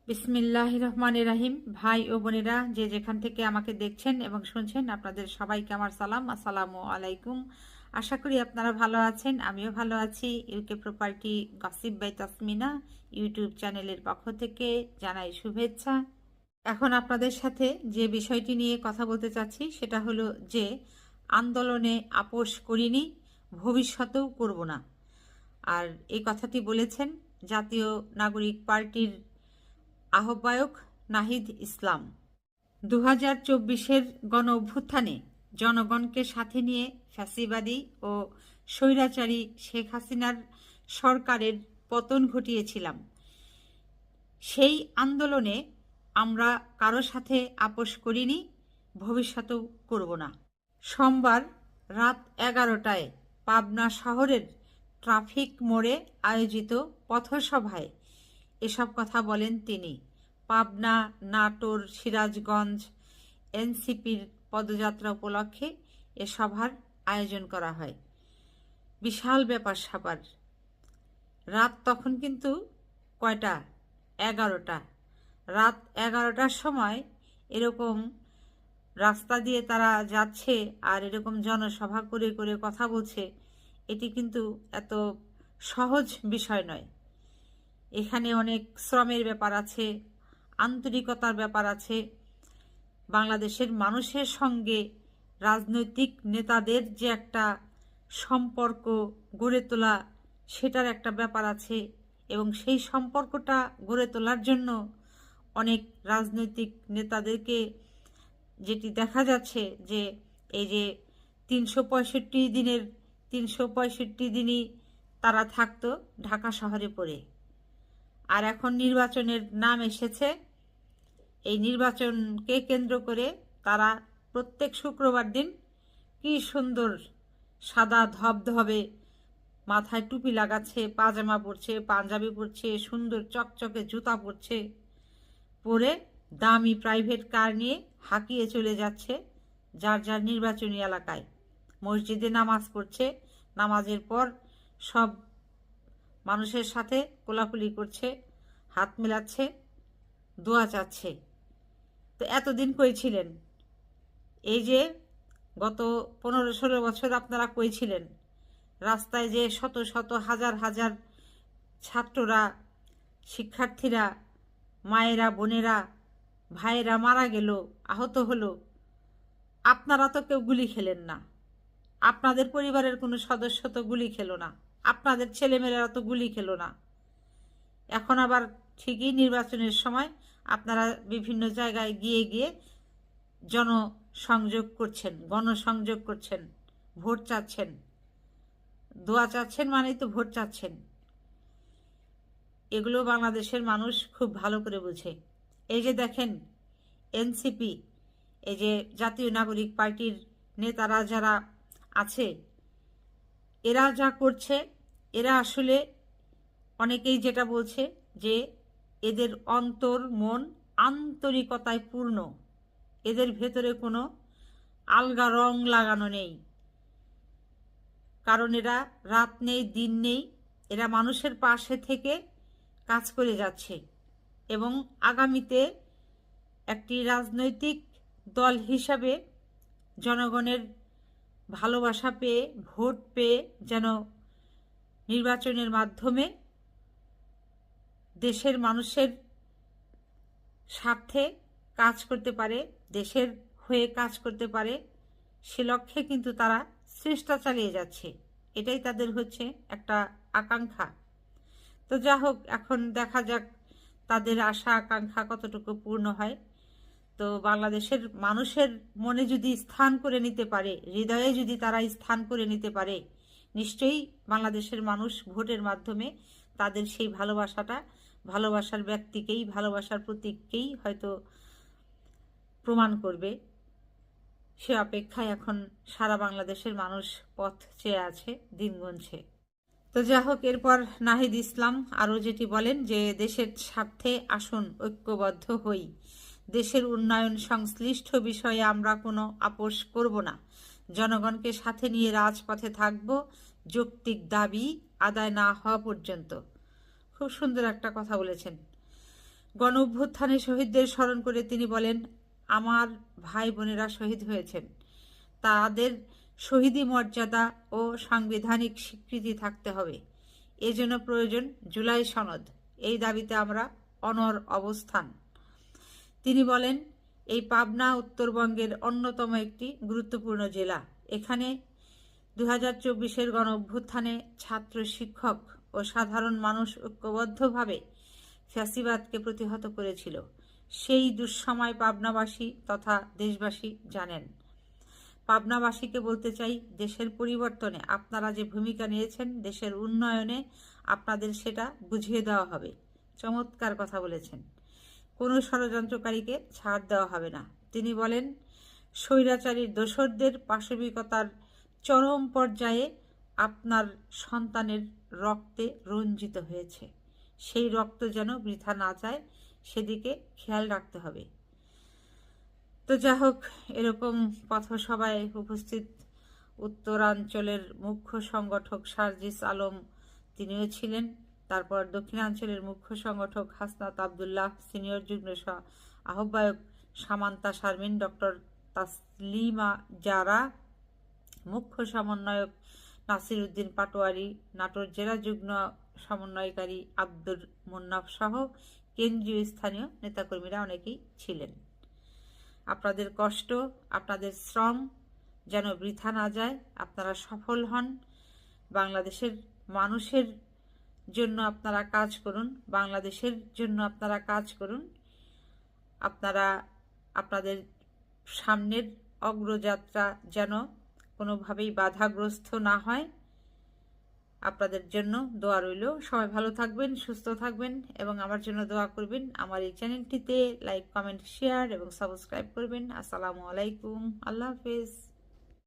বিসমিল্লাহির রহমানির রহিম। ভাই ও বোনেরা, যে যেখান থেকে আমাকে দেখছেন এবং শুনছেন, আপনাদের সবাইকে আমার সালাম, আসসালামু আলাইকুম। আশা করি আপনারা ভালো আছেন, আমিও ভালো আছি। UK property gossip by Tasmina YouTube চ্যানেলের পক্ষ থেকে জানাই শুভেচ্ছা। এখন আপনাদের সাথে যে বিষয়টি নিয়ে কথা বলতে চাচ্ছি সেটা হলো যে আন্দোলনে আপোষ করিনি, ভবিষ্যতেও করব না। আর এই কথাটি বলেছেন জাতীয় নাগরিক পার্টির আহ্বায়ক নাহিদ ইসলাম। 2024-এর গণ অভ্যুত্থানে জনগণকে সাথে নিয়ে ফ্যাসিবাদী ও স্বৈরাচারী শেখ হাসিনার সরকারের পতন ঘটিয়েছিলাম। সেই আন্দোলনে আমরা কারো সাথে আপোষ করিনি, ভবিষ্যতেও করব না। সোমবার রাত 11টায় পাবনা শহরের ট্রাফিক মোড়ে আয়োজিত পথসভায় এসব কথা বলেন তিনি। পাবনা, নাটোর, সিরাজগঞ্জ এনসিপির পদযাত্রা উপলক্ষে এ সভার আয়োজন করা হয়। বিশাল ব্যাপার স্যাপার। রাত তখন কিন্তু কয়টা? 11টা। রাত 11টার সময় এরকম রাস্তা দিয়ে তারা যাচ্ছে আর এরকম জনসভা করে করে কথা বলছে, এটি কিন্তু এত সহজ বিষয় নয়। এখানে অনেক শ্রমের ব্যাপার আছে, আন্তরিকতার ব্যাপার আছে। বাংলাদেশের মানুষের সঙ্গে রাজনৈতিক নেতাদের যে একটা সম্পর্ক গড়ে তোলা, সেটার একটা ব্যাপার আছে। এবং সেই সম্পর্কটা গড়ে তোলার জন্য অনেক রাজনৈতিক নেতাদেরকে যেটি দেখা যাচ্ছে যে এই যে 365 দিনই তারা থাকতো ঢাকা শহরে পড়ে, আর এখন নির্বাচনের নাম এসেছে। এই নির্বাচনকে কেন্দ্র করে তারা প্রত্যেক শুক্রবার দিন কি সুন্দর সাদা ধবধবে মাথায় টুপি লাগাচ্ছে, পাজামা পরছে, পাঞ্জাবি পরছে, সুন্দর চকচকে জুতা পরছে, পরে দামি প্রাইভেট কার নিয়ে হাঁকিয়ে চলে যাচ্ছে যার যার নির্বাচনী এলাকায়। মসজিদে নামাজ পড়ছে, নামাজের পর সব মানুষের সাথে কোলাকুলি করছে, হাত মেলাচ্ছে, দোয়া চাচ্ছে। তো এতদিন কই ছিলেন? এই যে গত 15-16 বছর আপনারা কই ছিলেন? রাস্তায় যে শত শত হাজার হাজার ছাত্ররা, শিক্ষার্থীরা, মায়েরা, বোনেরা, ভাইয়েরা মারা গেল, আহত হলো, আপনারা তো কেউ গুলি খেলেন না। আপনাদের পরিবারের কোনো সদস্য তো গুলি খেলো না, আপনাদের ছেলেমেয়েরা তো গুলি খেলো না। এখন আবার ঠিকই নির্বাচনের সময় আপনারা বিভিন্ন জায়গায় গিয়ে গিয়ে জনসংযোগ করছেন, গণসংযোগ করছেন, ভোট চাচ্ছেন। দোয়া চাচ্ছেন মানেই তো ভোট চাচ্ছেন। এগুলো বাংলাদেশের মানুষ খুব ভালো করে বুঝে। এই যে দেখেন এনসিপি, এই যে জাতীয় নাগরিক পার্টির নেতারা যারা আছে, এরা যা করছে, এরা আসলে অনেকেই যেটা বলছে যে এদের অন্তর মন আন্তরিকতায় পূর্ণ, এদের ভেতরে কোনো আলগা রং লাগানো নেই। কারণ এরা রাত নেই দিন নেই, এরা মানুষের পাশে থেকে কাজ করে যাচ্ছে এবং আগামীতে একটি রাজনৈতিক দল হিসাবে জনগণের ভালোবাসা পেয়ে, ভোট পেয়ে যেন নির্বাচনের মাধ্যমে দেশের মানুষের স্বার্থে কাজ করতে পারে, দেশের হয়ে কাজ করতে পারে, সে লক্ষ্যে কিন্তু তারা চেষ্টা চালিয়ে যাচ্ছে। এটাই তাদের হচ্ছে একটা আকাঙ্ক্ষা। তো যা হোক, এখন দেখা যাক তাদের আশা আকাঙ্ক্ষা কতটুকু পূর্ণ হয়। তো বাংলাদেশের মানুষের মনে যদি স্থান করে নিতে পারে, হৃদয়ে যদি তারা স্থান করে নিতে পারে, নিশ্চয়ই বাংলাদেশের মানুষ ভোটের মাধ্যমে তাদের সেই ভালোবাসাটা, ভালোবাসার ব্যক্তিকেই, ভালোবাসার প্রতীককেই হয়তো প্রমাণ করবে। সে অপেক্ষায় এখন সারা বাংলাদেশের মানুষ পথ চেয়ে আছে, দিন গুনছে। তো যা হোক, এরপর নাহিদ ইসলাম আরও যেটি বলেন যে দেশের স্বার্থে আসুন ঐক্যবদ্ধ হই, দেশের উন্নয়ন সংশ্লিষ্ট বিষয়ে আমরা কোনো আপোষ করব না, জনগণকে সাথে নিয়ে রাজপথে থাকব যৌক্তিক দাবি আদায় না হওয়া পর্যন্ত। খুব সুন্দর একটা কথা বলেছেন। গণ অভ্যুত্থানে শহীদদের স্মরণ করে তিনি বলেন, আমার ভাই বোনেরা শহীদ হয়েছেন, তাদের শহীদি মর্যাদা ও সাংবিধানিক স্বীকৃতি থাকতে হবে। এজন্য প্রয়োজন জুলাই সনদ। এই দাবিতে আমরা অনড় অবস্থান। তিনি বলেন, এই পাবনা উত্তরবঙ্গের অন্যতম একটি গুরুত্বপূর্ণ জেলা। এখানে 2024-এর গণ অভ্যুত্থানে ছাত্র, শিক্ষক ও সাধারণ মানুষ ঐক্যবদ্ধভাবে ফ্যাসিবাদকে প্রতিহত করেছিল। সেই দুঃসময় পাবনাবাসী তথা দেশবাসী জানেন। পাবনাবাসীকে বলতে চাই, দেশের পরিবর্তনে আপনারা যে ভূমিকা নিয়েছেন, দেশের উন্নয়নে আপনাদের সেটা বুঝিয়ে দেওয়া হবে। চমৎকার কথা বলেছেন। কোনো ষড়যন্ত্রকারীকে ছাড় দেওয়া হবে না। তিনি বলেন, স্বৈরাচারীর দোসরদের পাশবিকতার চরম পর্যায়ে আপনার সন্তানের রক্তে রঞ্জিত হয়েছে। সেই রক্ত যেন বৃথা না যায়, সেদিকে খেয়াল রাখতে হবে। তো যাই হোক, এরকম পথসভায় উপস্থিত উত্তরাঞ্চলের মুখ্য সংগঠক সার্জিস আলম, তিনিও ছিলেন। তারপর দক্ষিণাঞ্চলের মুখ্য সংগঠক হাসনাত আবদুল্লাহ, সিনিয়র যুগ্ম আহ্বায়ক সামান্তা শারমিন, ডক্টর তাসলিমা জারা, মুখ্য সমন্বয়ক নাসির উদ্দিন পাটোয়ারি, নাটোর জেলা যুগ্ম সমন্বয়কারী আব্দুর মুন্নাফ সহ কেন্দ্রীয় স্থানীয় নেতাকর্মীরা অনেকেই ছিলেন। আপনাদের কষ্ট, আপনাদের শ্রম যেন বৃথা না যায়, আপনারা সফল হন। বাংলাদেশের মানুষের জন্য আপনারা কাজ করুন, বাংলাদেশের জন্য আপনারা কাজ করুন। আপনারা আপনাদের সামনের অগ্রযাত্রা যেন কোনোভাবেই বাধাগ্রস্ত না হয়, আপনাদের জন্য দোয়া রইল। সবাই ভালো থাকবেন, সুস্থ থাকবেন এবং আমার জন্য দোয়া করবেন। আমার এই চ্যানেলটিতে লাইক, কমেন্ট, শেয়ার এবং সাবস্ক্রাইব করবেন। আসসালামু আলাইকুম, আল্লাহ হাফেজ।